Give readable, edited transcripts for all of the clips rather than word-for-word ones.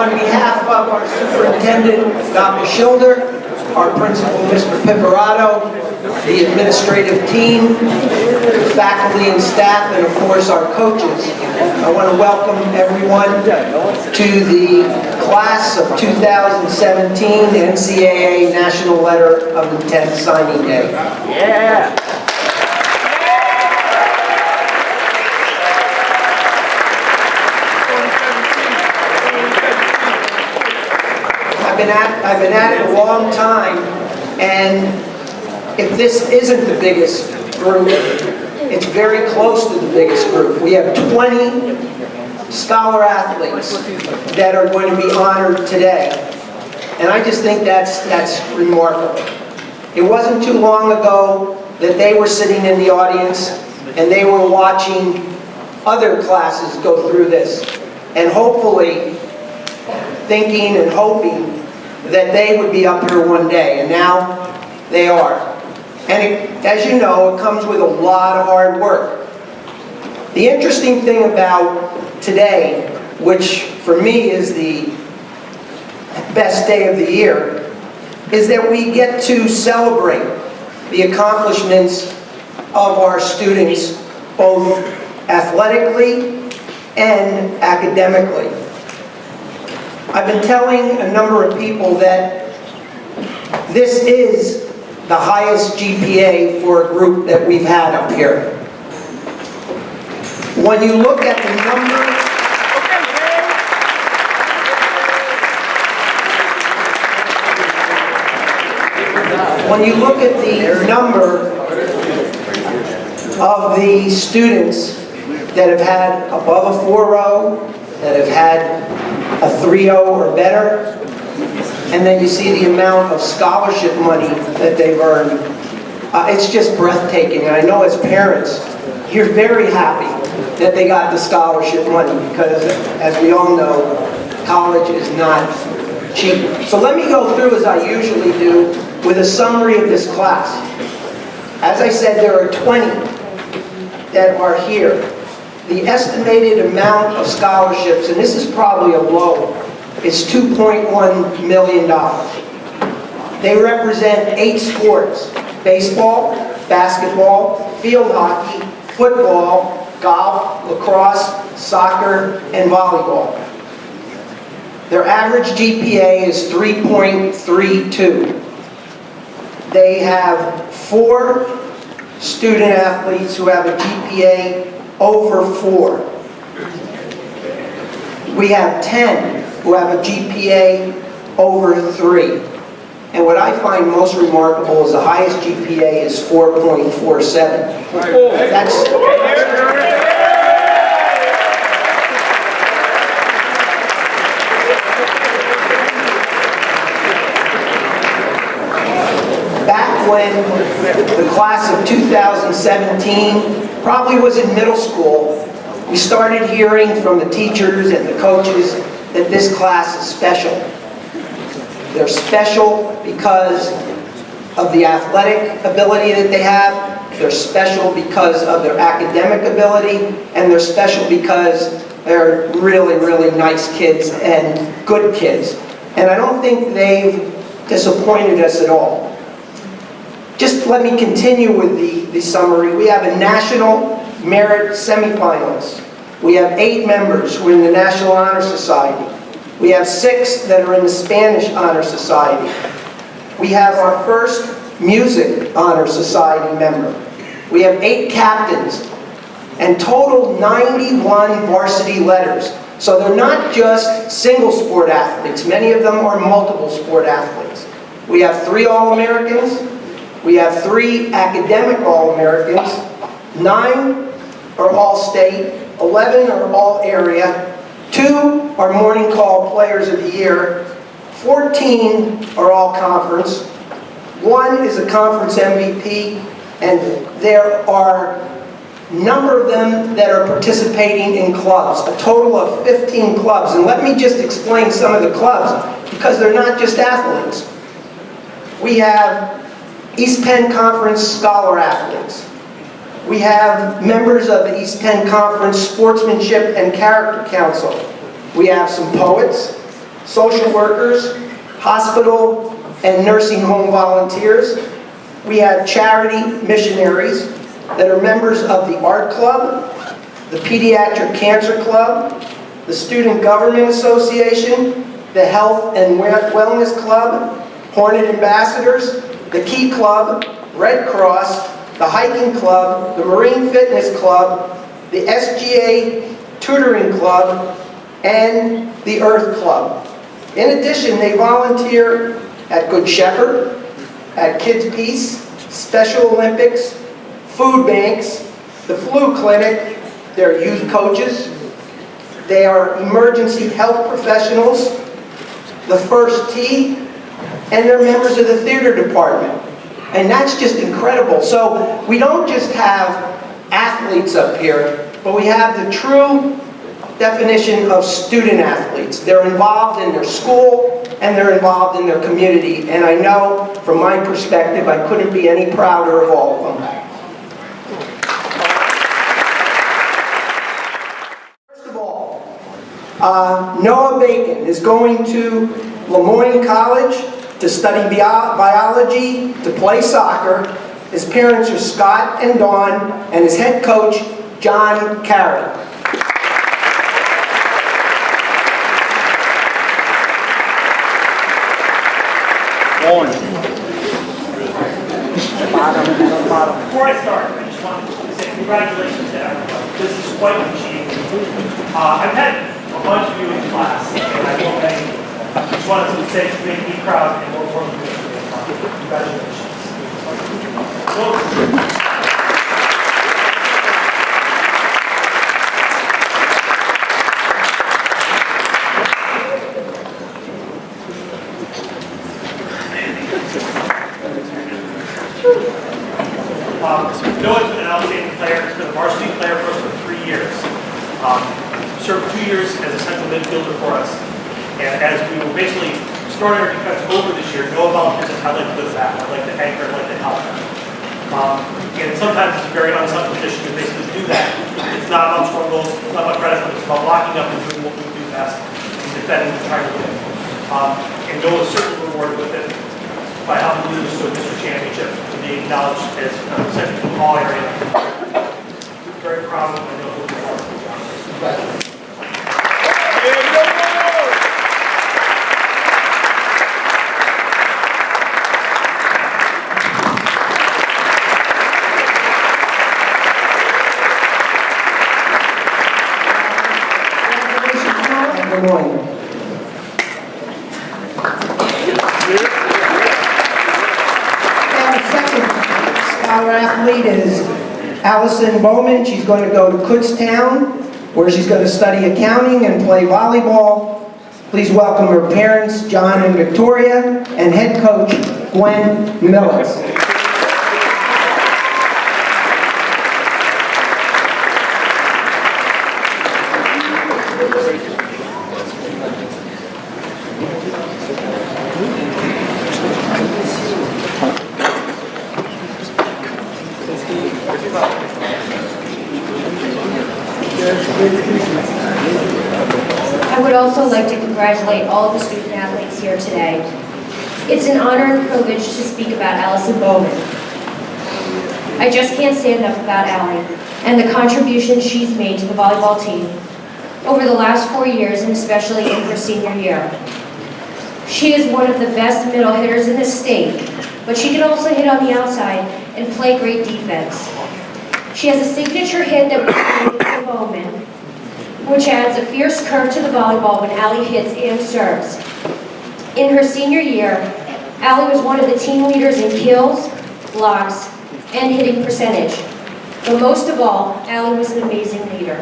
On behalf of our superintendent, Dr. Sholder, our principal, Mr. Piparato, the administrative team, the faculty and staff, and of course our coaches, I want to welcome everyone to the class of 2017 NCAA National Letter of Intent Signing Day. Yeah! I've been at it a long time, and if this isn't the biggest group, it's very close to the biggest group. We have 20 scholar athletes that are going to be honored today, and I just think that's remarkable. It wasn't too long ago that they were sitting in the audience and they were watching other classes go through this, and hopefully thinking and hoping that they would be up here one day, and now they are. And as you know, it comes with a lot of hard work. The interesting thing about today, which for me is the best day of the year, is that we get to celebrate the accomplishments of our students, both athletically and academically. I've been telling a number of people that this is the highest GPA for a group that we've had up here. When you look at the number, of the students that have had above a 4.0, that have had a 3.0 or better, and then you see the amount of scholarship money that they've earned. It's just breathtaking, and I know as parents, you're very happy that they got the scholarship money, because as we all know, college is not cheap. So let me go through, as I usually do, with a summary of this class. As I said, there are 20 that are here. The estimated amount of scholarships, and this is probably a low, is $2.1 million. They represent 8 sports: baseball, basketball, field hockey, football, golf, lacrosse, soccer, and volleyball. Their average GPA is 3.32. They have 4 student athletes who have a GPA over 4. We have 10 who have a GPA over 3. And what I find most remarkable is the highest GPA is 4.47. Back when the class of 2017 probably was in middle school, we started hearing from the teachers and the coaches that this class is special. They're special because of the athletic ability that they have. They're special because of their academic ability, and they're special because they're really, really nice kids and good kids. And I don't think they've disappointed us at all. Just let me continue with the summary. We have a national merit semifinals. We have 8 members who are in the National Honor Society. We have 6 that are in the Spanish Honor Society. We have our first Music Honor Society member. We have 8 captains, and total 91 varsity letters. So they're not just single sport athletes. Many of them are multiple sport athletes. We have 3 All-Americans. We have 3 academic All-Americans. 9 are All-State. 11 are All-Area. 2 are Morning Call Players of the Year. 14 are All-Conference. 1 is a Conference MVP. And there are a number of them that are participating in clubs, a total of 15 clubs. And let me just explain some of the clubs, because they're not just athletes. We have East Penn Conference Scholar Athletes. We have members of the East Penn Conference Sportsmanship and Character Council. We have some poets. social workers, hospital and nursing home volunteers. We have charity missionaries that are members of the Art Club, the Pediatric Cancer Club, the Student Government Association, the Health and Wellness Club, Hornet Ambassadors, the Key Club, Red Cross, the Hiking Club, the Marine Fitness Club, the SGA Tutoring Club, and the Earth Club. In addition, they volunteer at Good Shepherd, at Kids Peace, Special Olympics, food banks, the flu clinic. They're youth coaches. They are emergency health professionals, the First Tee, and they're members of the theater department. And that's just incredible. So we don't just have athletes up here, but we have the true definition of student athletes. They're involved in their school and they're involved in their community. And I know, from my perspective, I couldn't be any prouder of all of them. First of all, Noah Bacon is going to Lemoyne College to study biology, to play soccer. His parents are Scott and Dawn, and his head coach, John Carey. Before I start, I just want to say congratulations to everyone. This is quite an achievement. I've had a bunch of you in class, and I won't thank you. I just wanted to say to make me proud and more importantly, congratulations. Noah's been an outstanding player. He's been a varsity player for us for 3 years. Served 2 years as a central midfielder for us. And as we were basically starting our defense over this year, Noah volunteers says, I'd like to go to that. I'd like to anchor, I'd like to help. And sometimes it's a very unsung position to basically do that. It's not about scoring goals, it's not about credit, it's about blocking up and doing what we do best and defending and trying to win. And Noah is certainly rewarded with it by helping lead us to a Mr. Championship and being acknowledged as second in all areas. We're very proud of him. I know he'll be forward. Our athlete is Allison Bowman. She's going to go to Kutztown, where she's going to study accounting and play volleyball. Please welcome her parents, John and Victoria, and head coach, Gwen Millis. I would also like to congratulate all of the student athletes here today. It's an honor and privilege to speak about Allison Bowman. I just can't say enough about Allie and the contributions she's made to the volleyball team over the last 4 years, and especially in her senior year. She is one of the best middle hitters in the state, but she can also hit on the outside and play great defense. She has a signature hit that we call the Bowman, which adds a fierce curve to the volleyball when Allie hits and serves. In her senior year, Allie was one of the team leaders in kills, blocks, and hitting percentage. But most of all, Allie was an amazing leader.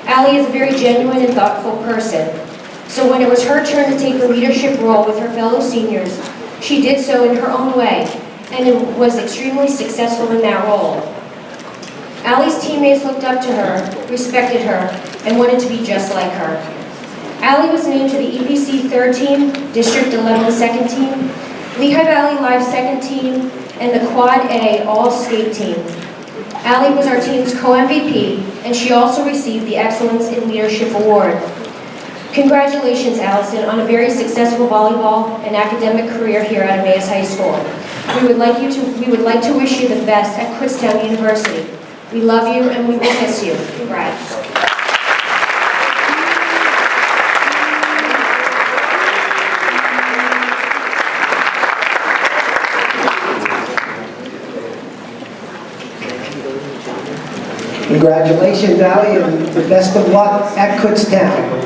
Allie is a very genuine and thoughtful person. So when it was her turn to take a leadership role with her fellow seniors, she did so in her own way, and was extremely successful in that role. Allie's teammates looked up to her, respected her, and wanted to be just like her. Allie was named to the EPC 3rd team, District 11 2nd team, Lehigh Valley Live 2nd team, and the Quad A All-State team. Allie was our team's co-MVP, and she also received the Excellence in Leadership Award. Congratulations, Allison, on a very successful volleyball and academic career here at Emmaus High School. We would like to wish you the best at Kutztown University. We love you and we will miss you. Congrats. Congratulations, Allie, and the best of luck at Kutztown.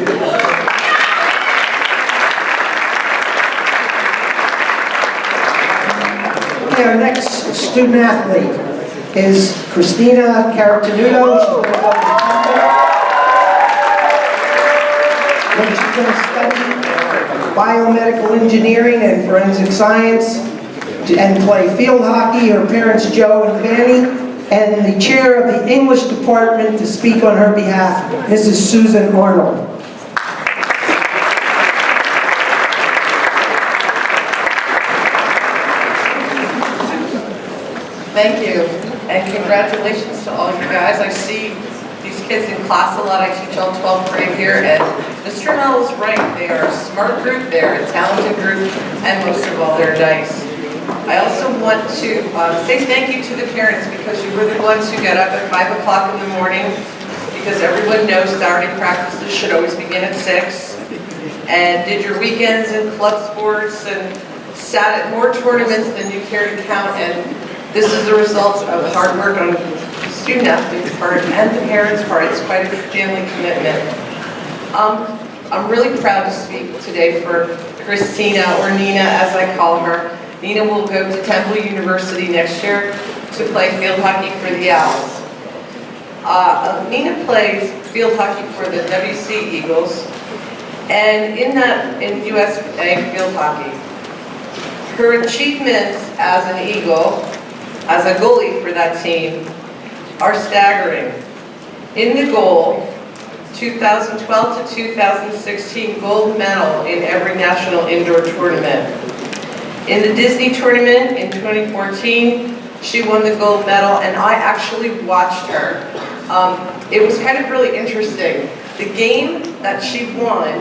Okay, our next student athlete is Christina Carono. She's going to study biomedical engineering and forensic science and play field hockey. Her parents, Joe and Fanny, and the chair of the English department to speak on her behalf, Mrs. Susan Arnold. Thank you, and congratulations to all you guys. I see these kids in class a lot. I teach all 12th grade here, and Mr. Mel is right. They are a smart group, they're a talented group, and most of all, they're nice. I also want to say thank you to the parents, because you were the ones who got up at 5 o'clock in the morning, because everyone knows Saturday practices should always begin at 6, and did your weekends and club sports, and sat at more tournaments than you care to count, and this is the result of hard work on the student athlete's part and the parents' part. It's quite a family commitment. I'm really proud to speak today for Christina, or Nina as I call her. Nina will go to Temple University next year to play field hockey for the Owls. Nina plays field hockey for the WC Eagles, and in USA field hockey, her achievements as an Eagle, as a goalie for that team, are staggering. In the goal, 2012 to 2016 gold medal in every national indoor tournament. In the Disney tournament in 2014, she won the gold medal, and I actually watched her. It was kind of really interesting. The game that she won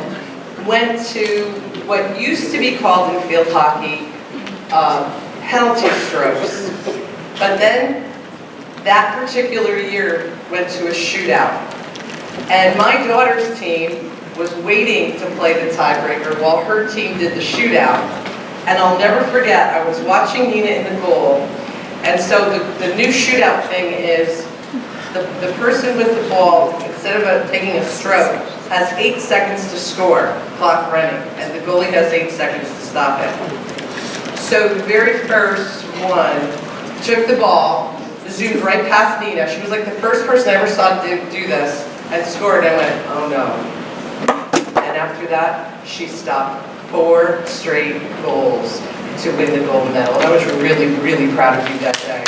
went to what used to be called in field hockey penalty strokes. But then that particular year went to a shootout. And my daughter's team was waiting to play the tiebreaker while her team did the shootout. And I'll never forget, I was watching Nina in the goal. And so the new shootout thing is the person with the ball, instead of taking a stroke, has 8 seconds to score, clock running. And the goalie has 8 seconds to stop it. So the very first one took the ball, zoomed right past Nina. She was like the first person I ever saw do this, and scored. I went, oh no. And after that, she stopped 4 straight goals to win the gold medal. I was really, really proud of you that day.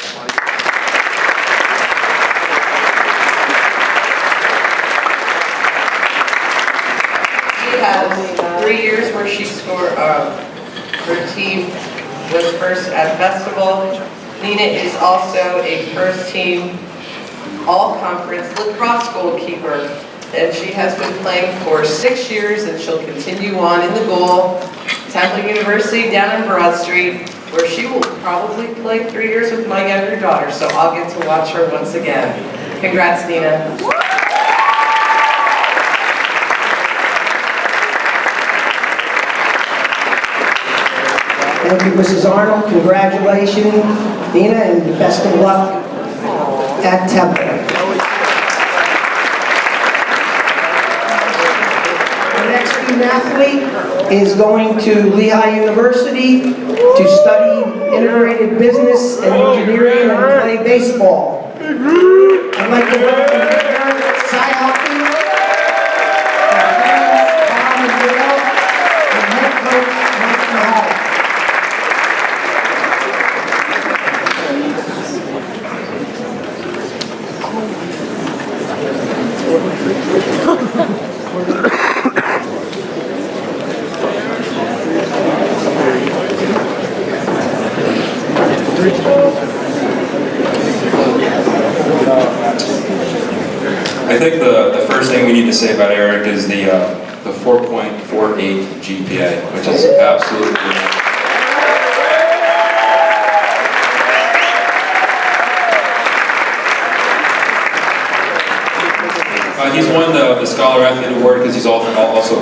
She has 3 years where she scored, her team was first at Festival. Nina is also a first team all-conference lacrosse goalkeeper, and she has been playing for 6 years, and she'll continue on in the goal. Temple University down in Broad Street, where she will probably play 3 years with my younger daughter, so I'll get to watch her once again. Congrats, Nina. Thank you, Mrs. Arnold. Congratulations, Nina, and best of luck at Temple. The next student athlete is going to Lehigh University to study integrated business and engineering and play baseball. I'd like to welcome her parents, Sias, and head coach, Mike. I think the first first thing we need to say about Eric is the 4.48 GPA, which is absolutely. He's won the Scholar Athlete Award because he's also a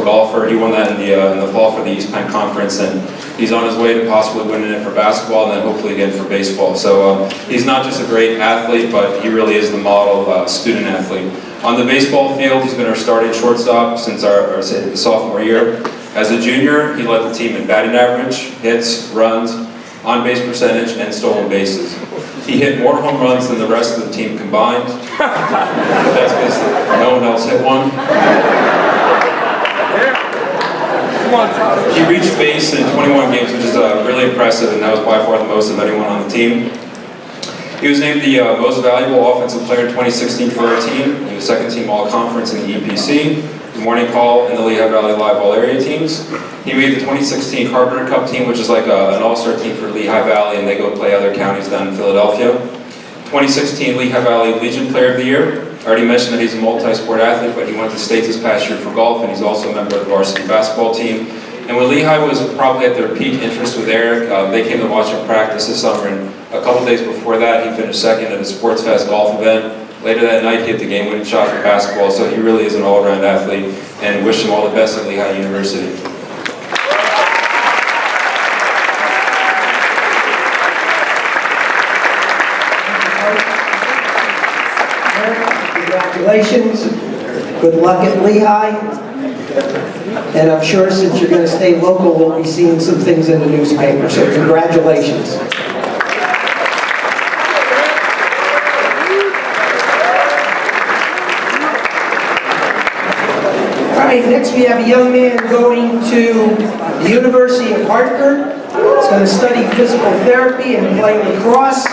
golfer. He won that in the fall for the East Penn Conference, and he's on his way to possibly winning it for basketball and then hopefully again for baseball. So he's not just a great athlete, but he really is the model student athlete. On the baseball field, he's been our starting shortstop since our sophomore year. As a junior, he led the team in batting average, hits, runs, on-base percentage, and stolen bases. He hit more home runs than the rest of the team combined. That's because no one else hit one. He reached base in 21 games, which is really impressive, and that was by far the most of anyone on the team. He was named the most valuable offensive player in 2016 for our team. He was second team all-conference in the EPC, the Morning Call, and the Lehigh Valley Live all-area teams. He made the 2016 Carpenter Cup team, which is like an all-star team for Lehigh Valley, and they go play other counties down in Philadelphia. 2016 Lehigh Valley Legion Player of the Year. I already mentioned that he's a multi-sport athlete, but he went to states this past year for golf, and he's also a member of the varsity basketball team. And when Lehigh was probably at their peak interest with Eric, they came to watch him practice this summer, and a couple days before that, he finished second at a Sports Fest golf event. Later that night, he hit the game-winning shot for basketball, so he really is an all-around athlete, and wish him all the best at Lehigh University. Congratulations. Good luck at Lehigh. And I'm sure since you're going to stay local, we'll be seeing some things in the newspaper. So congratulations. All right, next we have a young man going to the University of Hartford. He's going to study physical therapy and play lacrosse.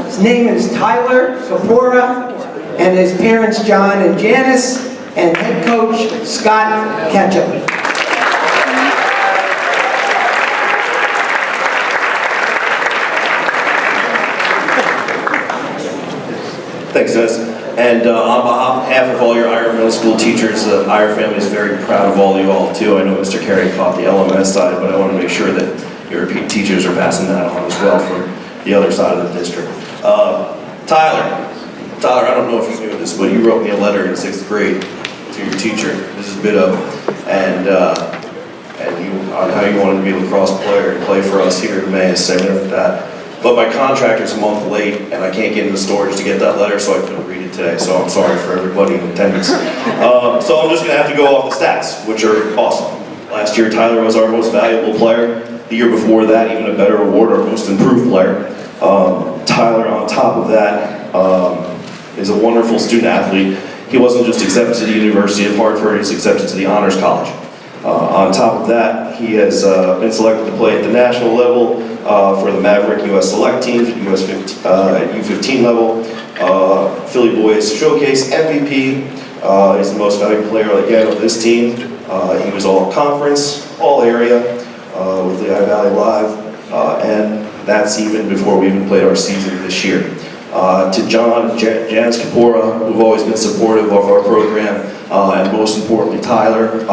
His name is Tyler Kapora, and his parents John and Janice, and head coach Scott Ketchum. Thanks, Dennis. And on behalf of all your Iyer Middle School teachers, the Iyer family is very proud of all you all too. I know Mr. Carey caught the LMS side, but I want to make sure that your teachers are passing that on as well from the other side of the district. Tyler, I don't know if you knew this, but you wrote me a letter in 6th grade to your teacher, Mrs. Bidow, and on how you wanted to be a lacrosse player and play for us here at Emmaus. I remember that. But my contractor's a month late, and I can't get into storage to get that letter, so I couldn't read it today. So I'm sorry for everybody in attendance. So I'm just going to have to go off the stats, which are awesome. Last year, Tyler was our most valuable player. The year before that, even a better award, our most improved player. Tyler, on top of that, is a wonderful student athlete. He wasn't just accepted to the University of Hartford, he was accepted to the Honors College. On top of that, he has been selected to play at the national level for the Maverick US Select teams at U15 level. Philly Boys Showcase MVP. He's the most valuable player again of this team. He was all conference, all area with Lehigh Valley Live, and that's even before we even played our season this year. To John and Janice Kapora, who've always been supportive of our program, and most importantly Tyler,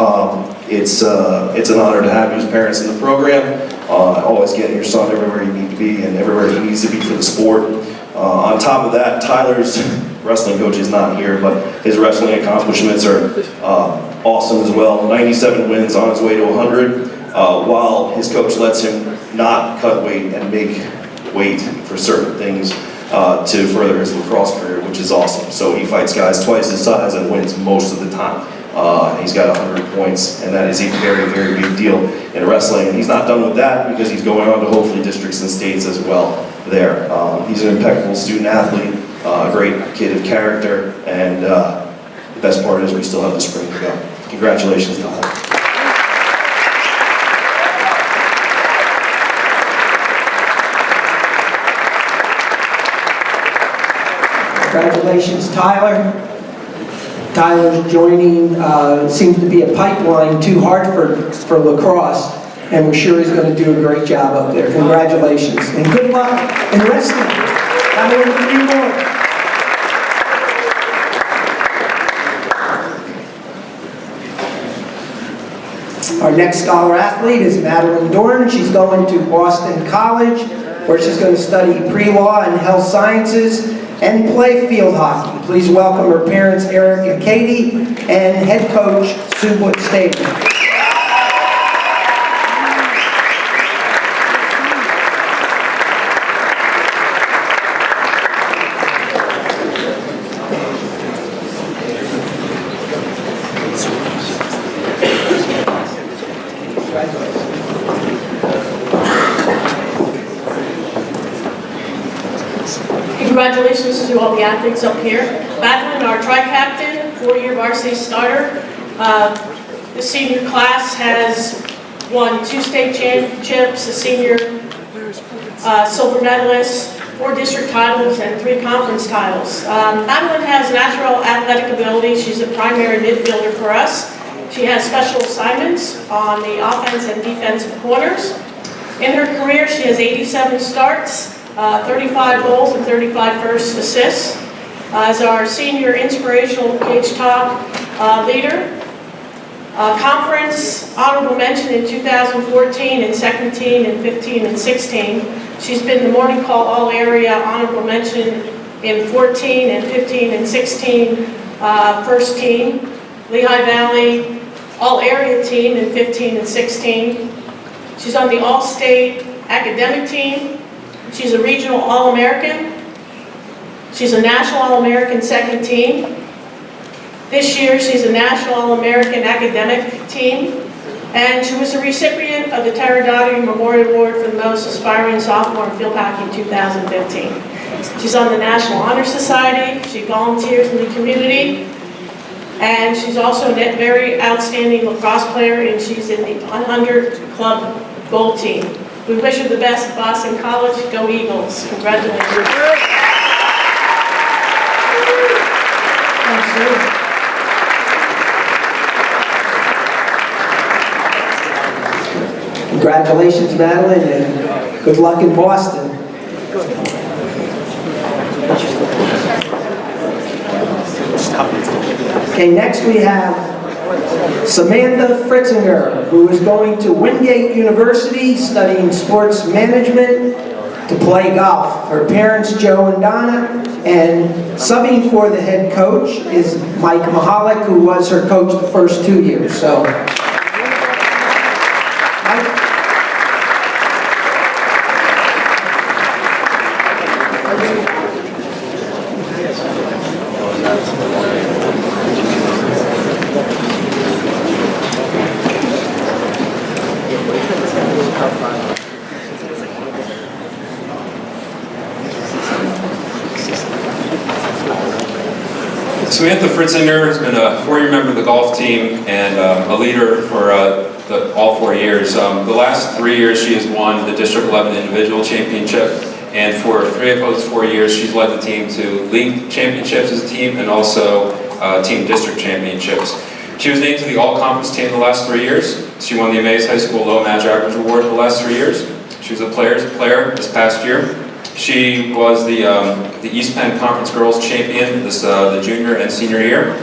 it's an honor to have you as parents in the program. Always getting your son everywhere you need to be and everywhere he needs to be for the sport. On top of that, Tyler's wrestling coach is not here, but his wrestling accomplishments are awesome as well. 97 wins on his way to 100, while his coach lets him not cut weight and make weight for certain things to further his lacrosse career, which is awesome. So he fights guys twice his size and wins most of the time. He's got 100 points, and that is a very, very big deal in wrestling. And he's not done with that because he's going on to hopefully districts and states as well there. He's an impeccable student athlete, a great kid of character, and the best part is we still have the spring to go. Congratulations, Tyler. Congratulations, Tyler. Tyler's joining, seems to be a pipeline to Hartford for lacrosse, and we're sure he's going to do a great job up there. Congratulations, and good luck in wrestling. Have a few more. Our next scholar athlete is Meline Dorne. She's going to Boston College, where she's going to study pre-law and health sciences and play field hockey. Please welcome her parents, Eric and Katie, and head coach, Sue Stabler. Congratulations to all the athletes up here. Meline, our tri-captain, 4-year varsity starter. The senior class has won 2 state championships, a senior silver medalist, 4 district titles, and 3 conference titles. Meline has natural athletic ability. She's a primary midfielder for us. She has special assignments on the offense and defensive corners. In her career, she has 87 starts, 35 goals and 35 first assists. As our senior inspirational Cage Talk leader. Conference honorable mention in 2014 and 17 and 15 and 16. She's been the Morning Call All-Area honorable mention in 14 and 15 and 16 first team. Lehigh Valley All-Area team in 15 and 16. She's on the All-State academic team. She's a regional All-American. She's a national All-American second team. This year, she's a national All-American academic team. And she was a recipient of the Tara Doherty Memorial Award for the most aspiring sophomore in field hockey in 2015. She's on the National Honor Society. She volunteers in the community. And she's also a very outstanding lacrosse player, and she's in the 100 Club Gold Team. We wish her the best at Boston College. Go Eagles. Congratulations. Thanks, Sue. Congratulations, Meline, and good luck in Boston. Okay, next we have Samantha Fritzinger, who is going to Wingate University studying sports management to play golf. Her parents, Joe and Donna, and subbing for the head coach is Mike Mahalik, who was her coach the first 2 years. So, Mike. Samantha Fritzinger has been a 4-year member of the golf team and a leader for all 4 years. The last 3 years she has won the District 11 Individual Championship, and for 3 of those 4 years she's led the team to league championships as a team and also team district championships. She was named to the all-conference team the last 3 years. She won the Emmaus High School Low Match Average Award the last 3 years. She was a player this past year. She was the East Penn Conference Girls Champion the junior and senior year.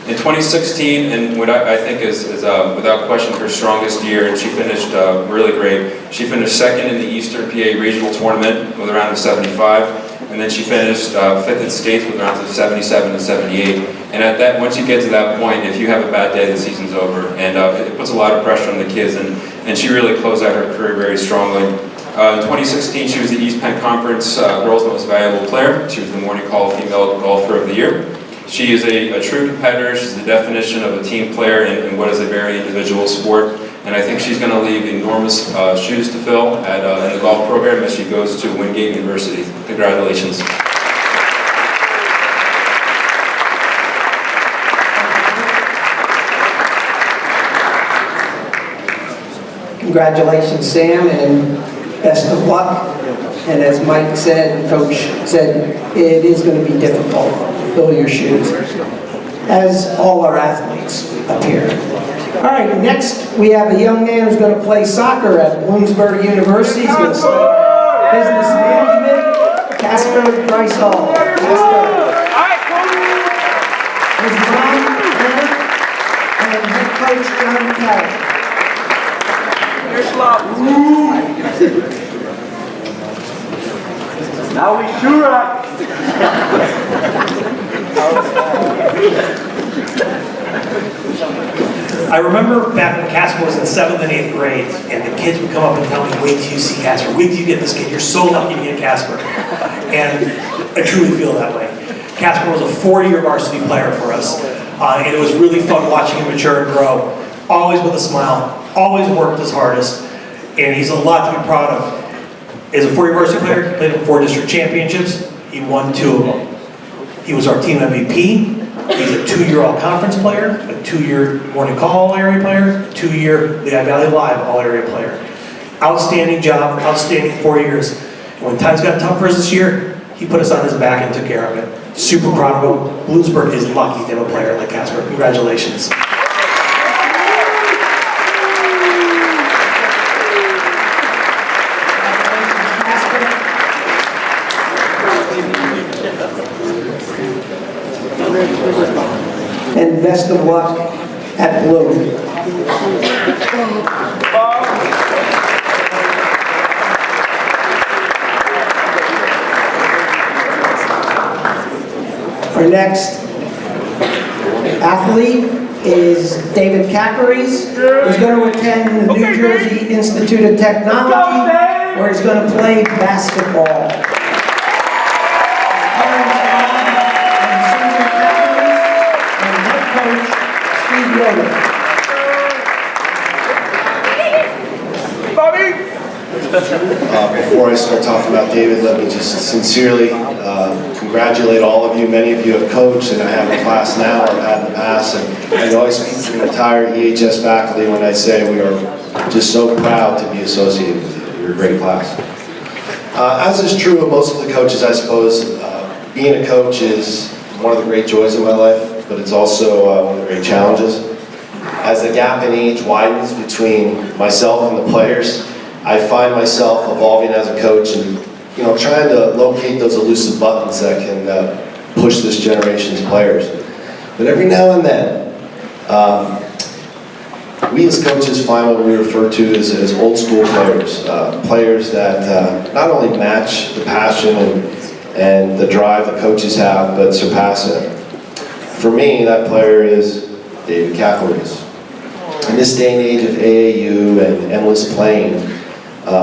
In 2016, and what I think is without question her strongest year, and she finished really great. She finished second in the Eastern PA Regional Tournament with a round of 75, and then she finished fifth at states with rounds of 77 and 78. And at that, once you get to that point, if you have a bad day, the season's over, and it puts a lot of pressure on the kids. And she really closed out her career very strongly. In 2016, she was the East Penn Conference Girls' Most Valuable Player. She was the Morning Call Female Golfer of the Year. She is a true competitor. She's the definition of a team player in what is a very individual sport. And I think she's going to leave enormous shoes to fill in the golf program as she goes to Wingate University. Congratulations. Congratulations, Sam, and best of luck. And as Mike said, Coach said, it is going to be difficult to fill your shoes, as all our athletes up here. All right, next we have a young man who's going to play soccer at Bloomsburg University. He's going to study business management, Casper Arcuri. His mom, Anna, and head coach, John Kelly. You're slow. Now we sure are. I remember back when Casper was in 7th and 8th grade, and the kids would come up and tell me, wait till you see Casper, wait till you get this kid, you're so lucky to get Casper. And I truly feel that way. Casper was a 4-year varsity player for us, and it was really fun watching him mature and grow. Always with a smile, always worked his hardest, and he's a lot to be proud of. As a 4-year varsity player, he played in 4 district championships. He won 2 of them. He was our team MVP. He's a 2-year all-conference player, a 2-year morning call all-area player, a 2-year Lehigh Valley Live all-area player. Outstanding job, outstanding 4 years. And when times got tough for us this year, he put us on his back and took care of it. Super proud of him. Bloomsburg is lucky to have a player like Casper. Congratulations. And best of luck at Bloom. Our next athlete is David Cacaries, who's going to attend the New Jersey Institute of Technology, where he's going to play basketball. Before I start talking about David, let me just sincerely congratulate all of you. Many of you have coached, and I have a class now, I've had in the past, and I know I speak to the entire EHS faculty when I say we are just so proud to be associated with you. You're a great class. As is true of most of the coaches, I suppose, being a coach is one of the great joys of my life, but it's also one of the great challenges. As the gap in age widens between myself and the players, I find myself evolving as a coach and trying to locate those elusive buttons that can push this generation's players. But every now and then, we as coaches find what we refer to as old school players. Players that not only match the passion and the drive the coaches have, but surpass it. For me, that player is David Cacaries. In this day and age of AAU and endless playing,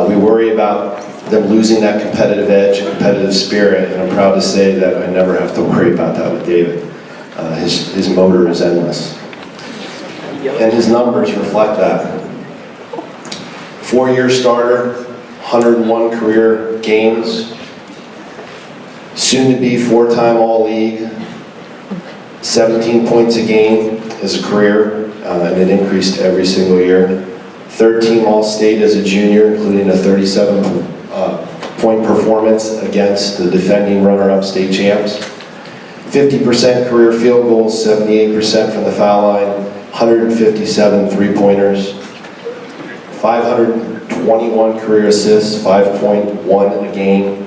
we worry about them losing that competitive edge and competitive spirit, and I'm proud to say that I never have to worry about that with David. His motor is endless. And his numbers reflect that. 4-year starter, 101 career games, soon to be 4-time All-League, 17 points a game as a career, and it increased every single year. 3rd-team All-State as a junior, including a 37-point performance against the defending runner-up state champs. 50% career field goals, 78% from the foul line, 157 three-pointers, 521 career assists, 5.1 a game,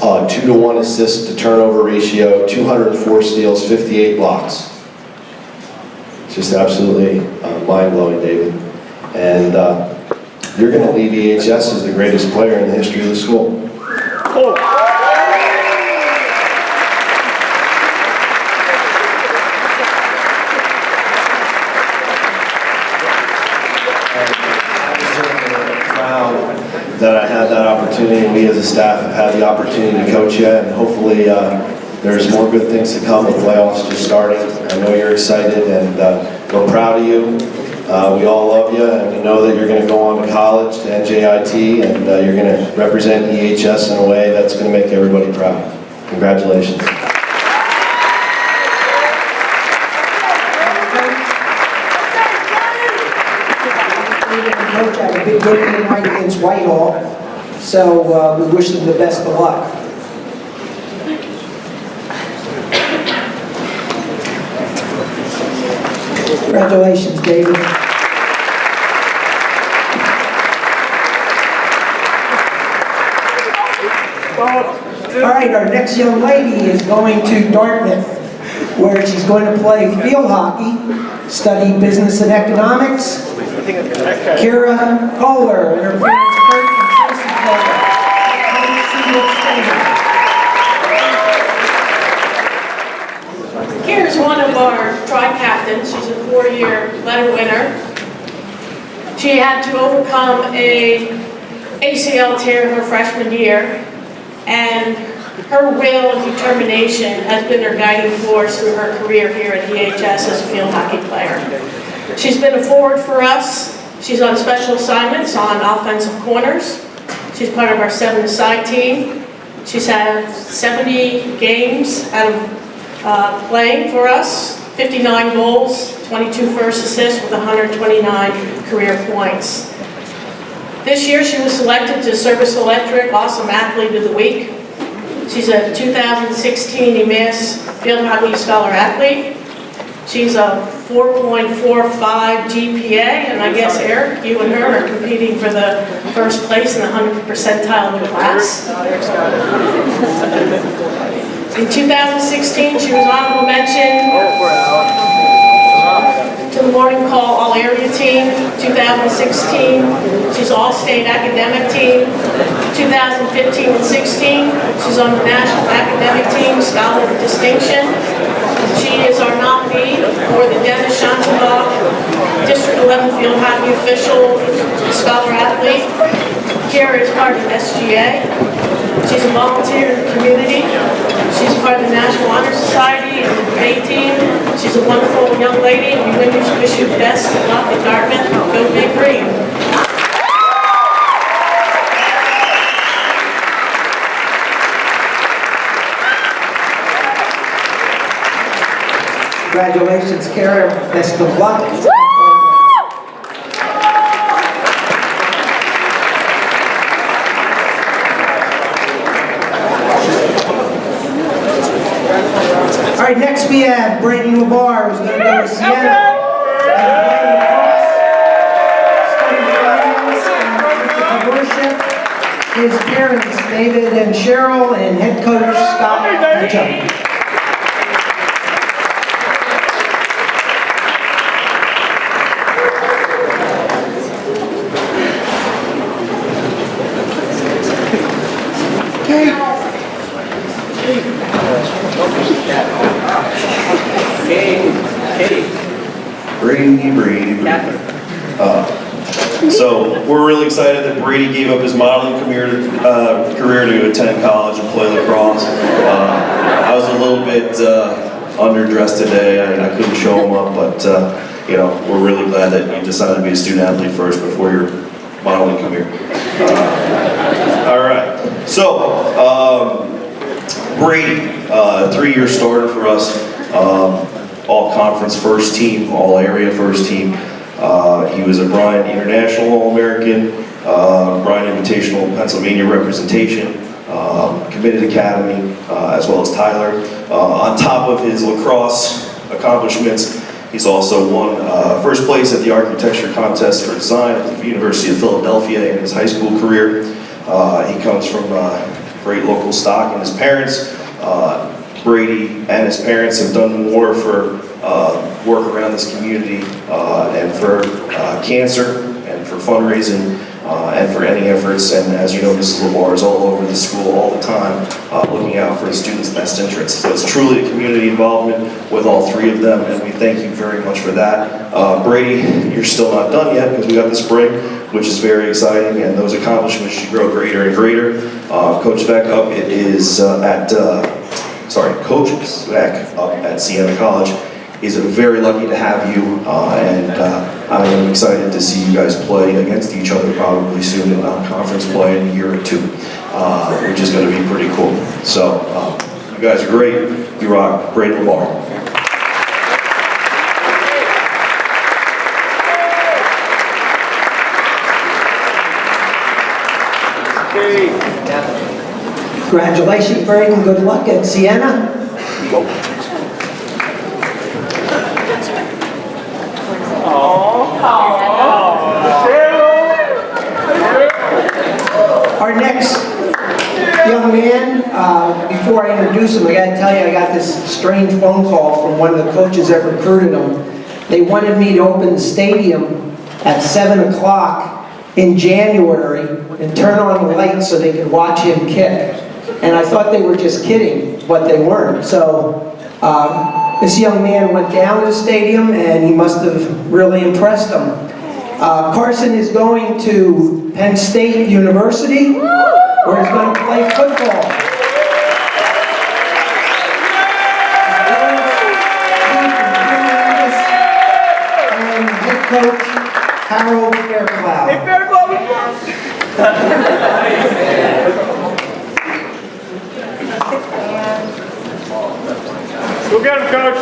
2-to-1 assist to turnover ratio, 204 steals, 58 blocks. Just absolutely mind-blowing, David. And you're going to leave EHS as the greatest player in the history of the school. That I had that opportunity, and we as a staff have had the opportunity to coach you, and hopefully there's more good things to come with playoffs just starting. I know you're excited, and we're proud of you. We all love you, and we know that you're going to go on to college, to NJIT, and you're going to represent EHS in a way that's going to make everybody proud. Congratulations. Coach had a big game tonight against Whitehall, so we wish them the best of luck. Congratulations, David. All right, our next young lady is going to Dartmouth, where she's going to play field hockey, study business and economics, Cara Ponder and her parents Kurt and Tracy Ponder. Kara's one of our tri-captains. She's a 4-year letter winner. She had to overcome a ACL tear her freshman year, and her will and determination has been her guiding force through her career here at EHS as a field hockey player. She's been a forward for us. She's on special assignments on offensive corners. She's part of our 7-a-side team. She's had 70 games out of playing for us, 59 goals, 22 first assists with 129 career points. This year she was selected to Service Electric Awesome Athlete of the Week. She's a 2016 Emmaus Field Hockey Scholar Athlete. She's a 4.45 GPA, and I guess, Eric, you and her are competing for the first place in the 100th percentile of the class. In 2016, she was honorable mention to the Morning Call All-Area Team. 2016, she's All-State Academic Team. 2015 and 16, she's on the National Academic Team, Scholar of Distinction. She is our nominee for the Dennis Schanzenbach District 11 Field Hockey Official Scholar Athlete. Cara is part of SGA. She's a volunteer in the community. She's part of the National Honor Society and the debate team. She's a wonderful young lady. We wish you the best of luck at Dartmouth. Go Big Green. Congratulations, Cara. Best of luck. All right, next we have Brady Laar, who's going to go to Siena. Worship his parents, David and Cheryl, and head coach Scott Moxley. Brady. So we're really excited that Brady gave up his modeling career to attend college and play lacrosse. I was a little bit underdressed today. I couldn't show him up, but you know, we're really glad that you decided to be a student athlete first before your modeling career. All right. So Brady, 3-year starter for us. All-conference first team, all-area first team. He was a Bryan International All-American, Bryan Invitational Pennsylvania representation, committed academy, as well as Tyler. On top of his lacrosse accomplishments, he's also won first place at the architecture contest for design at the University of Philadelphia in his high school career. He comes from great local stock, and his parents, Brady and his parents, have done more for work around this community and for cancer and for fundraising and for any efforts. And as you know, Mrs. Laar is all over the school all the time looking out for the students' best interests. So it's truly a community involvement with all 3 of them, and we thank you very much for that. Brady, you're still not done yet because we got the spring, which is very exciting, and those accomplishments should grow greater and greater. Coach Beck up is Coach Beck up at Siena College is very lucky to have you, and I am excited to see you guys play against each other probably soon in conference play in a year or 2, which is going to be pretty cool. So you guys are great. You rock. Brady Laar. Congratulations, Brady, and good luck at Siena. Our next young man, before I introduce him, I got to tell you, I got this strange phone call from one of the coaches that recruited him. They wanted me to open the stadium at 7 o'clock in January and turn on the lights so they could watch him kick. And I thought they were just kidding, but they weren't. So this young man went down to the stadium and he must have really impressed them. Carson is going to Penn State University, where he's going to play football. And head coach Harold Fairclough. Go get him, Coach.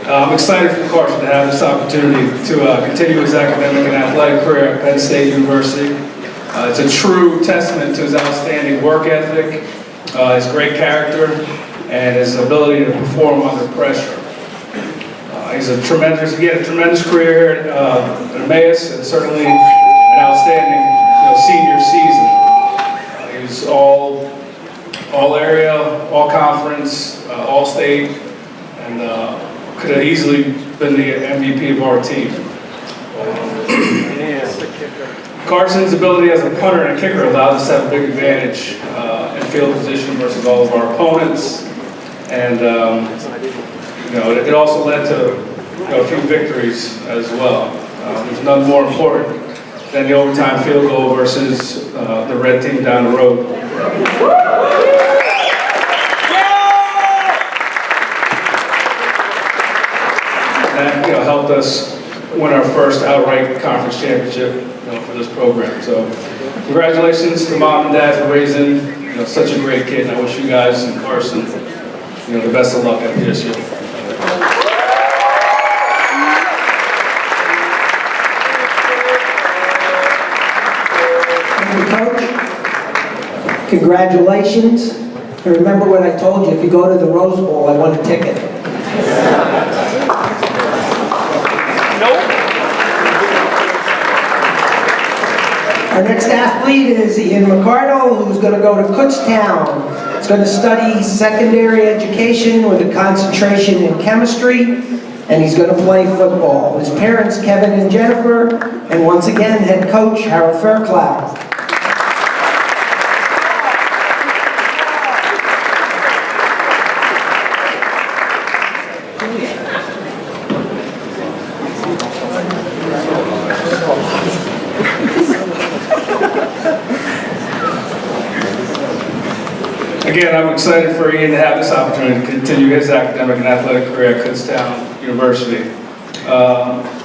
I'm excited for Carson to have this opportunity to continue his academic and athletic career at Penn State University. It's a true testament to his outstanding work ethic, his great character, and his ability to perform under pressure. He had a tremendous career here at Emmaus, and certainly an outstanding senior season. He was all area, all conference, all state, and could have easily been the MVP of our team. Carson's ability as a punter and kicker allowed us to have a big advantage in field position versus all of our opponents, and it also led to a few victories as well. There's none more important than the overtime field goal versus the red team down the road. That helped us win our first outright conference championship for this program. So congratulations to Mom and Dad for raising such a great kid, and I wish you guys and Carson the best of luck at PSU. Coach, congratulations. And remember what I told you, if you go to the Rose Bowl, I want a ticket. Our next athlete is Ian Mardo, who's going to go to Kutztown. He's going to study secondary education with a concentration in chemistry, and he's going to play football. His parents, Kevin and Jennifer, and once again, head coach Harold Fairclough. Again, I'm excited for Ian to have this opportunity to continue his academic and athletic career at Kutztown University.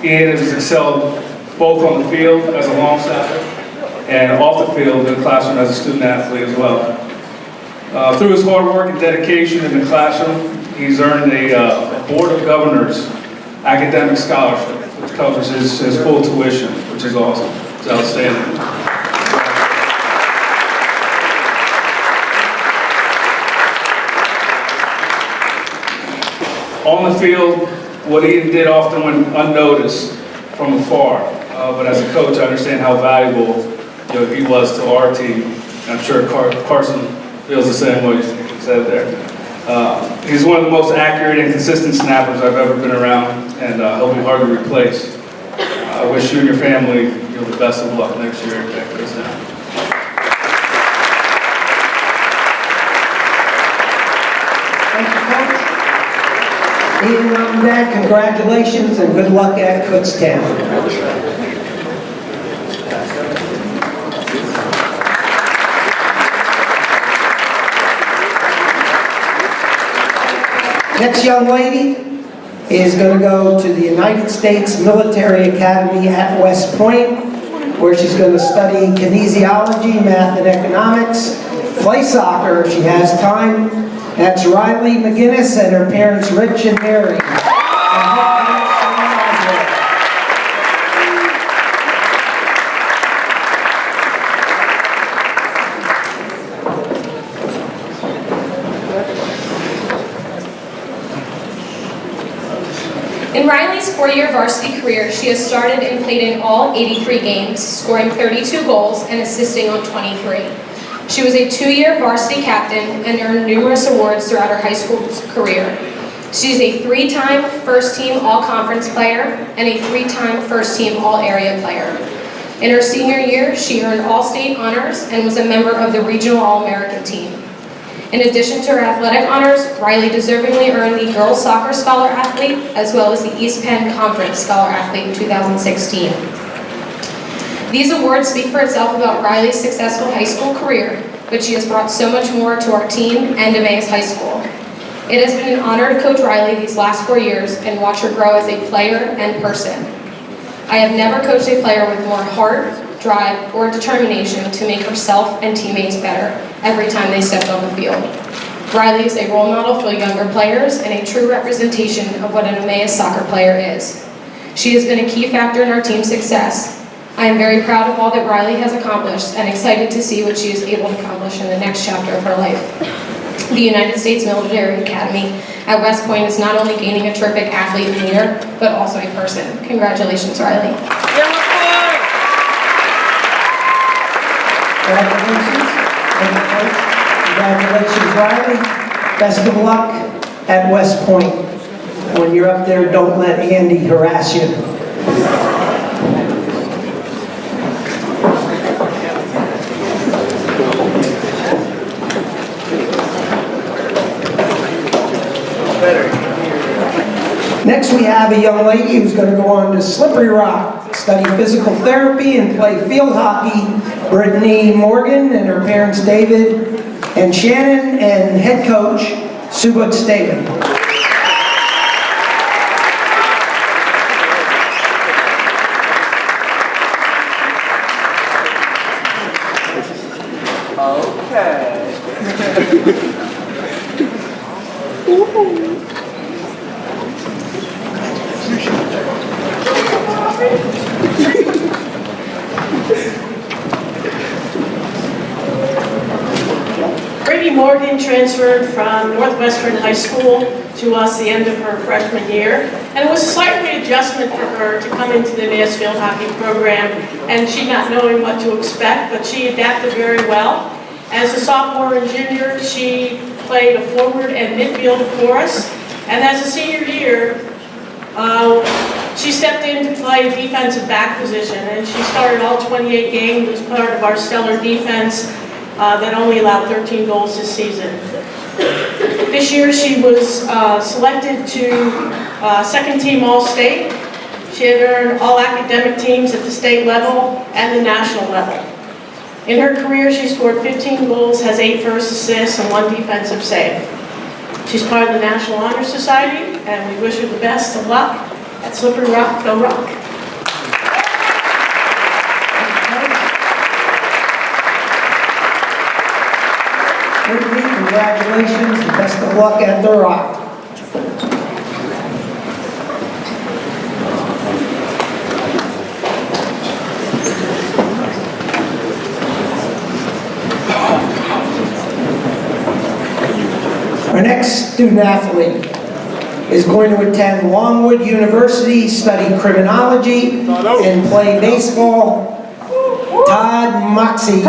Ian has excelled both on the field as a long snapper and off the field in the classroom as a student athlete as well. Through his hard work and dedication in the classroom, he's earned a Board of Governors academic scholarship, which covers his full tuition, which is awesome. It's outstanding. On the field, what Ian did often went unnoticed from afar, but as a coach, I understand how valuable he was to our team. And I'm sure Carson feels the same way he said there. He's one of the most accurate and consistent snappers I've ever been around, and he'll be hard to replace. I wish you and your family the best of luck next year at Kutztown. Ian, Mom and Dad, congratulations and good luck at Kutztown. Next young lady is going to go to the United States Military Academy at West Point, where she's going to study kinesiology, math, and economics, play soccer if she has time. That's Riley Mcginness and her parents Rich and Mary. In Riley's four-year varsity career, she has started and played in all 83 games, scoring 32 goals and assisting on 23. She was a 2-year varsity captain and earned numerous awards throughout her high school career. She's a 3-time first-team all-conference player and a 3-time first-team all-area player. In her senior year, she earned all-state honors and was a member of the regional all-American team. In addition to her athletic honors, Riley deservingly earned the Girls Soccer Scholar Athlete as well as the East Penn Conference Scholar Athlete in 2016. These awards speak for itself about Riley's successful high school career, but she has brought so much more to our team and Emmaus High School. It has been an honor to coach Riley these last 4 years and watch her grow as a player and person. I have never coached a player with more heart, drive, or determination to make herself and teammates better every time they stepped on the field. Riley is a role model for younger players and a true representation of what an Emmaus soccer player is. She has been a key factor in our team's success. I am very proud of all that Riley has accomplished and excited to see what she is able to accomplish in the next chapter of her life. The United States Military Academy at West Point is not only gaining a terrific athlete and leader, but also a person. Congratulations, Riley. Congratulations. Congratulations, Riley. Best of luck at West Point. When you're up there, don't let Andy harass you. Next, we have a young lady who's going to go on to Slippery Rock, study physical therapy and play field hockey. Brittany Morgan and her parents David and Shannon and head coach Subut Staley. Brady Morgan transferred from Northwestern High School to us the end of her freshman year, and it was a slight readjustment for her to come into the Emmaus field hockey program, and she not knowing what to expect, but she adapted very well. As a sophomore and junior, she played a forward and midfield for us, and as a senior year, she stepped in to play defensive back position, and she started all 28 games as part of our stellar defense that only allowed 13 goals this season. This year she was selected to second team All-State. She had earned all academic teams at the state level and the national level. In her career, she scored 15 goals, has 8 first assists, and 1 defensive save. She's part of the National Honor Society, and we wish her the best of luck at Slippery Rock. Go Rock! Brittany, congratulations and best of luck at the Rock. Our next student athlete is going to attend Longwood University, study criminology, and play baseball. Todd Moxley.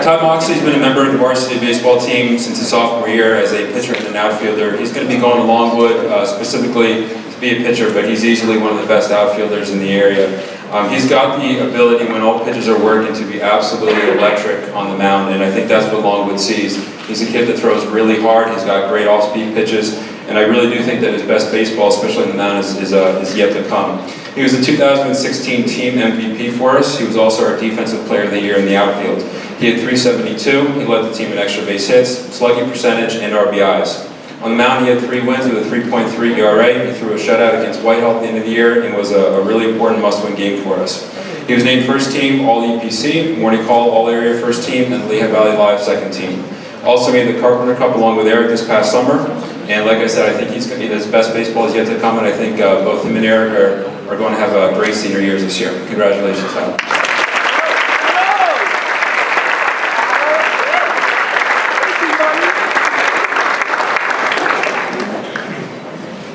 Todd Moxley's been a member of the varsity baseball team since his sophomore year as a pitcher and an outfielder. He's going to be going to Longwood specifically to be a pitcher, but he's easily one of the best outfielders in the area. He's got the ability, when all pitches are working, to be absolutely electric on the mound, and I think that's what Longwood sees. He's a kid that throws really hard, he's got great off-speed pitches, and I really do think that his best baseball, especially on the mound, is yet to come. He was the 2016 team MVP for us. He was also our Defensive Player of the Year in the outfield. He had .372, he led the team in extra base hits, slugging percentage, and RBIs. On the mound, he had 3 wins with a 3.3 ERA. He threw a shutout against Whitehall at the end of the year and was a really important must-win game for us. He was named first team All-EPC, Morning Call All-Area first team, and Lehigh Valley Live second team. Also made the Carpenter Cup along with Eric this past summer. And like I said, I think his best baseball is yet to come, and I think both him and Eric are are going to have great senior years this year. Congratulations, Tyler.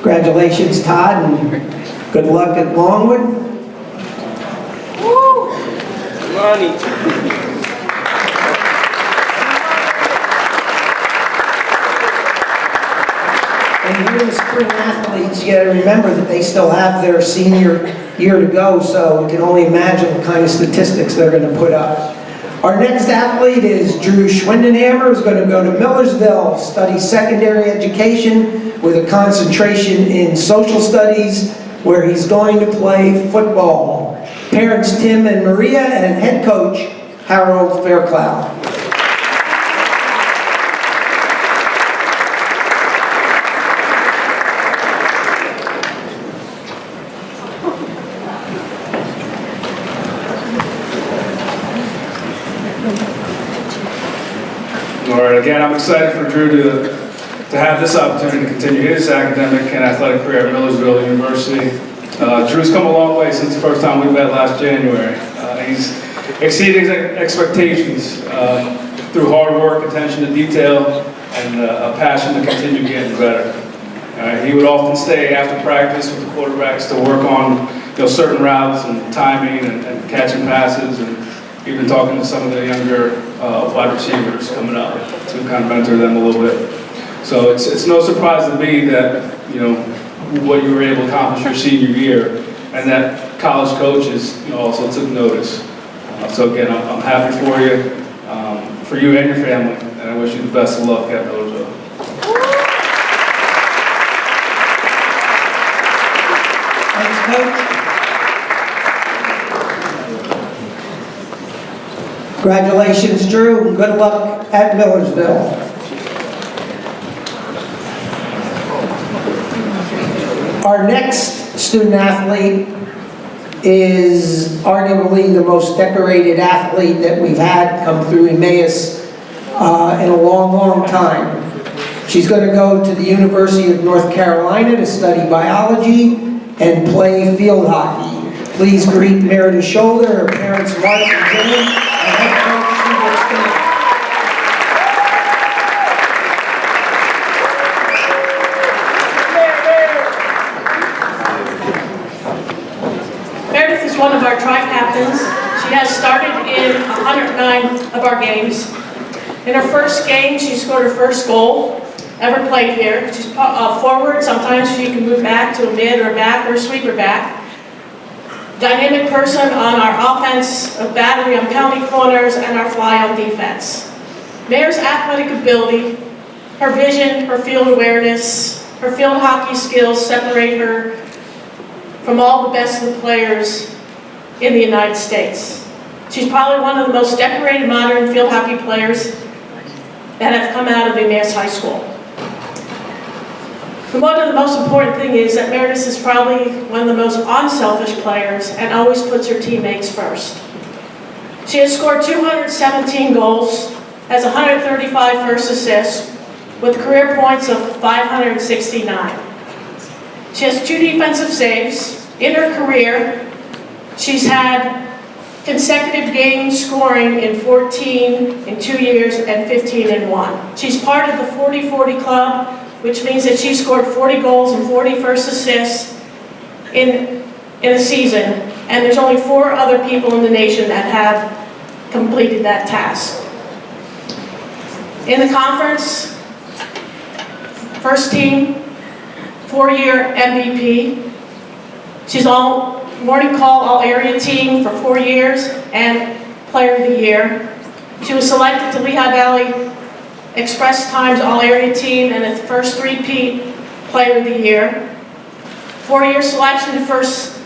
Congratulations, Todd, and good luck at Longwood. And here the spring athletes, you gotta remember that they still have their senior year to go, so you can only imagine what kind of statistics they're gonna put up. Our next athlete is Drew Schwindenhammer, who's going to go to Millersville, study secondary education with a concentration in social studies, where he's going to play football. Parents Tim and Maria, and head coach Harold Fairclough. All right, again, I'm excited for Drew to have this opportunity to continue his academic and athletic career at Millersville University. Drew's come a long way since the first time we met last January. He's exceeding expectations through hard work, attention to detail, and a passion to continue getting better. He would often stay after practice with the quarterbacks to work on certain routes and timing and catching passes, and even talking to some of the younger wide receivers coming up to kind of mentor them a little bit. So it's no surprise to me that what you were able to accomplish your senior year, and that college coaches also took notice. So again, I'm happy for you and your family, and I wish you the best of luck at Millersville. Thanks, Coach. Congratulations, Drew, and good luck at Millersville. Our next student athlete is arguably the most decorated athlete that we've had come through Emmaus in a long, long time. She's going to go to the University of North Carolina to study biology and play field hockey. Please greet Meredith Sholder, her parents Mark and Jenny, and head coach Schwindenhammer. Meredith is one of our tri-captains. She has started in 109 of our games. In her first game, she scored her first goal ever played here. She's forward. Sometimes she can move back to a mid or a back or a sweeper back. Dynamic person on our offense, a battery on penalty corners, and our fly on defense. Mayor's athletic ability, her vision, her field awareness, her field hockey skills separate her from all the best of the players in the United States. She's probably one of the most decorated modern field hockey players that have come out of Emmaus High School. And one of the most important thing is that Meredith is probably one of the most unselfish players and always puts her teammates first. She has scored 217 goals, has 135 first assists, with career points of 569. She has 2 defensive saves. In her career, she's had consecutive game scoring in 14 in 2 years and 15 in 1. She's part of the 40-40 club, which means that she scored 40 goals and 40 first assists in a season, and there's only 4 other people in the nation that have completed that task. In the conference, first team, 4-year MVP. She's all morning call, all area team for 4 years, and player of the year. She was selected to Lehigh Valley Express Times All-Area Team and its first 3-peat Player of the Year. 4-year selection to First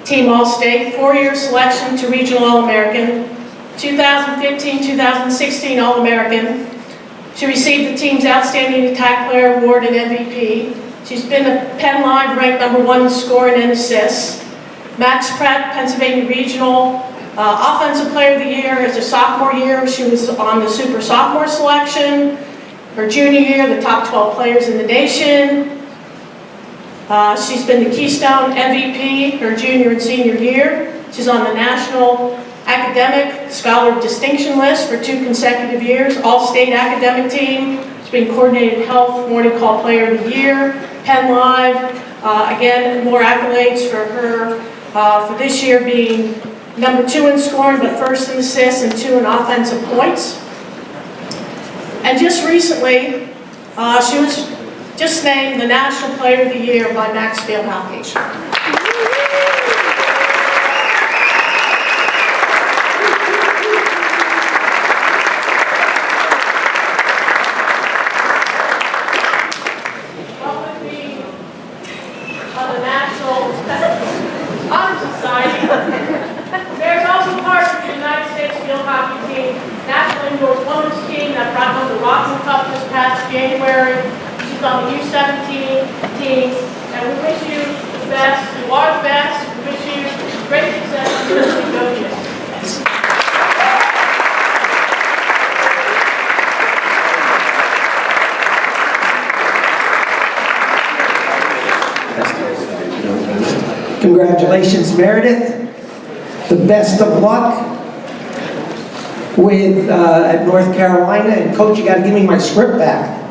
Team All-State. 4-year selection to Regional All-American. 2015-2016 All-American. She received the team's Outstanding Attack Player Award and MVP. She's been a Penn Live ranked #1 in scoring and assists. Max Pratt, Pennsylvania Regional Offensive Player of the Year. As a sophomore year, she was on the Super Sophomore selection. Her junior year, the top 12 players in the nation. She's been the Keystone MVP her junior and senior year. She's on the National Academic Scholar Distinction List for 2 consecutive years, All-State Academic Team. She's been Coordinated Health Morning Call Player of the Year, Penn Live. Again, more accolades for her for this year being number 2 in scoring, but 1st in assists and 2 in offensive points. And just recently, she was just named the National Player of the Year by Maxfield Hockey. January. She's on the U17 teams, and we wish you the best. You are the best. We wish you great success in the negotiations. Congratulations, Meredith. The best of luck with at North Carolina. And Coach, you got to give me my script back.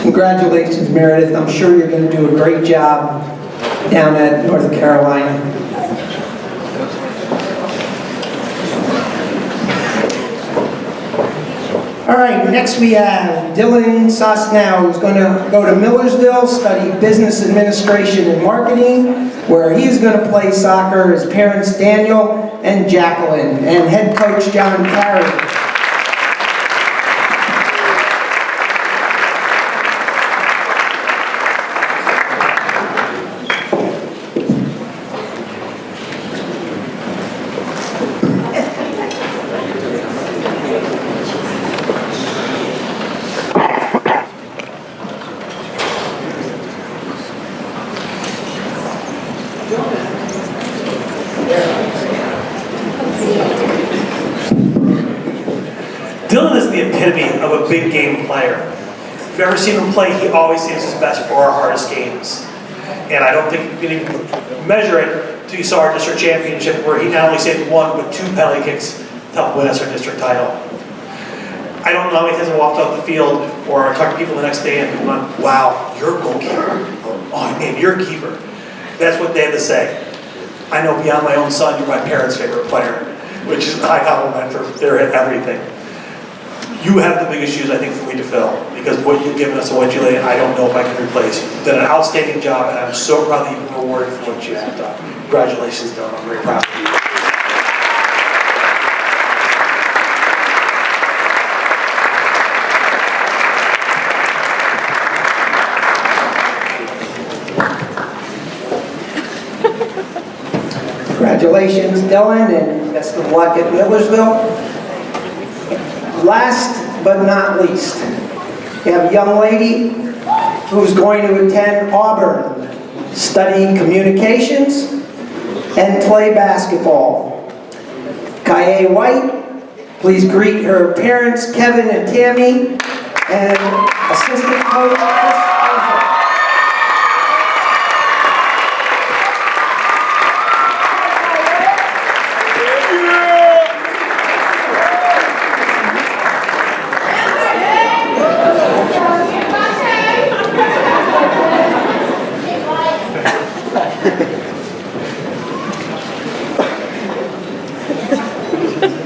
Congratulations, Meredith. I'm sure you're going to do a great job down at North Carolina. All right, next we have Dylan Sosnow, who's going to go to Millersville, study business administration and marketing, where he's going to play soccer. His parents, Daniel and Jacqueline, and head coach John Carey. Dylan is the epitome of a big game player. If you've ever seen him play, he always saves his best for our hardest games. And I don't think you can even measure it until you saw our district championship, where he not only saved 1, but 2 penalty kicks to help win us our district title. I don't know how many times I walked off the field or I talked to people the next day and went, wow, you're a goalkeeper. Oh, man, you're a keeper. That's what they had to say. I know beyond my own son, you're my parents' favorite player, which is a high compliment for their everything. You have the biggest shoes, I think, for me to fill, because what you've given us and what you laid, I don't know if I can replace. You've done an outstanding job, and I'm so proud that you've been rewarded for what you have done. Congratulations, Dylan. I'm very proud of you. Congratulations, Dylan, and best of luck at Millersville. Last but not least, we have a young lady who's going to attend Auburn, study communications and play basketball. Kaye White, please greet her parents, Kevin and Tammy, and assistant coach, Chris.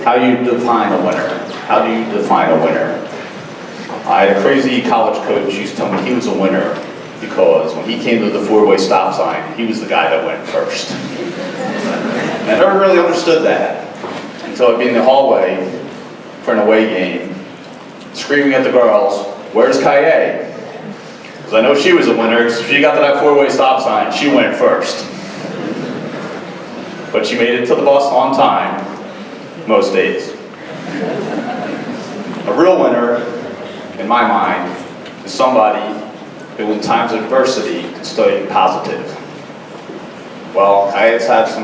How do you define a winner? How do you define a winner? I had a crazy college coach who used to tell me he was a winner because when he came to the four-way stop sign, he was the guy that went first. And I never really understood that until I'd be in the hallway for an away game, screaming at the girls, "Where's Kaye?" Because I know she was a winner, because if she got to that four-way stop sign, she went first. But she made it to the bus on time, most days. A real winner, in my mind, is somebody who in times of adversity can stay positive. Well, I had some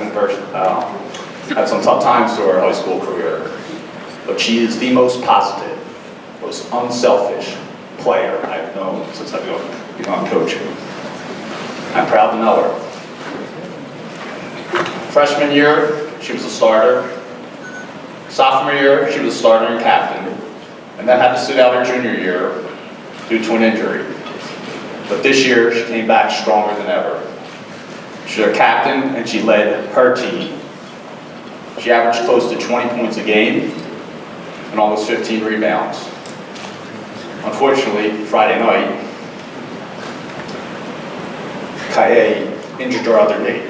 tough times through our high school career, but she is the most positive, most unselfish player I've known since I've begun coaching. I'm proud to know her. Freshman year, she was a starter. Sophomore year, she was a starter and captain, and then had to sit out her junior year due to an injury. But this year, she came back stronger than ever. She's our captain, and she led her team. She averaged close to 20 points a game and almost 15 rebounds. Unfortunately, Friday night, Kaye injured her other knee.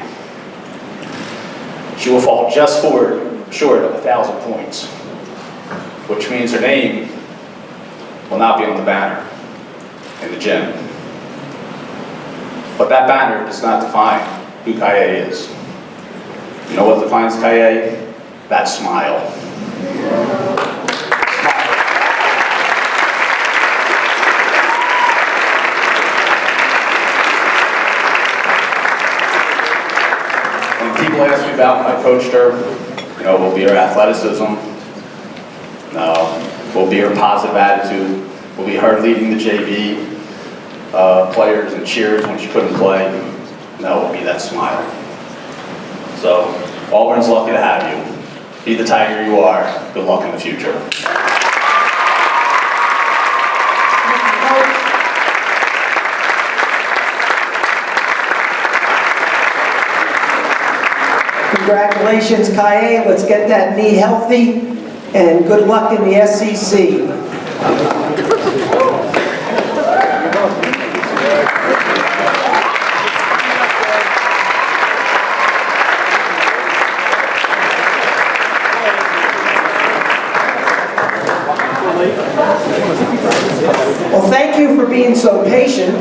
She will fall just short of 1,000 points, which means her name will not be on the banner in the gym. But that banner does not define who Kaye is. You know what defines Kaye? That smile. When people ask me about when I coached her, you know, will be her athleticism? No. Will be her positive attitude? Will be her leading the JV players and cheers when she couldn't play? No, it will be that smile. So, Auburn's lucky to have you. Be the Tiger you are. Good luck in the future. Congratulations, Kaye. Let's get that knee healthy, and good luck in the SEC. Well, thank you for being so patient.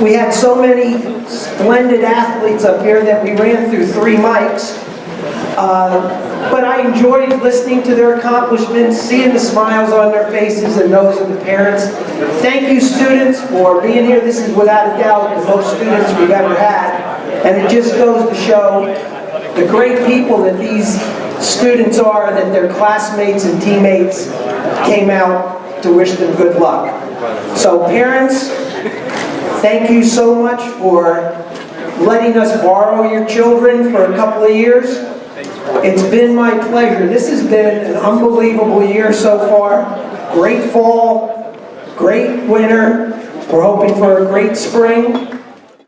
We had so many splendid athletes up here that we ran through 3 mics. But I enjoyed listening to their accomplishments, seeing the smiles on their faces and those of the parents. Thank you, students, for being here. This is without a doubt the most students we've ever had. And it just goes to show the great people that these students are, that their classmates and teammates came out to wish them good luck. So parents, thank you so much for letting us borrow your children for a couple of years. It's been my pleasure. This has been an unbelievable year so far. Great fall, great winter. We're hoping for a great spring.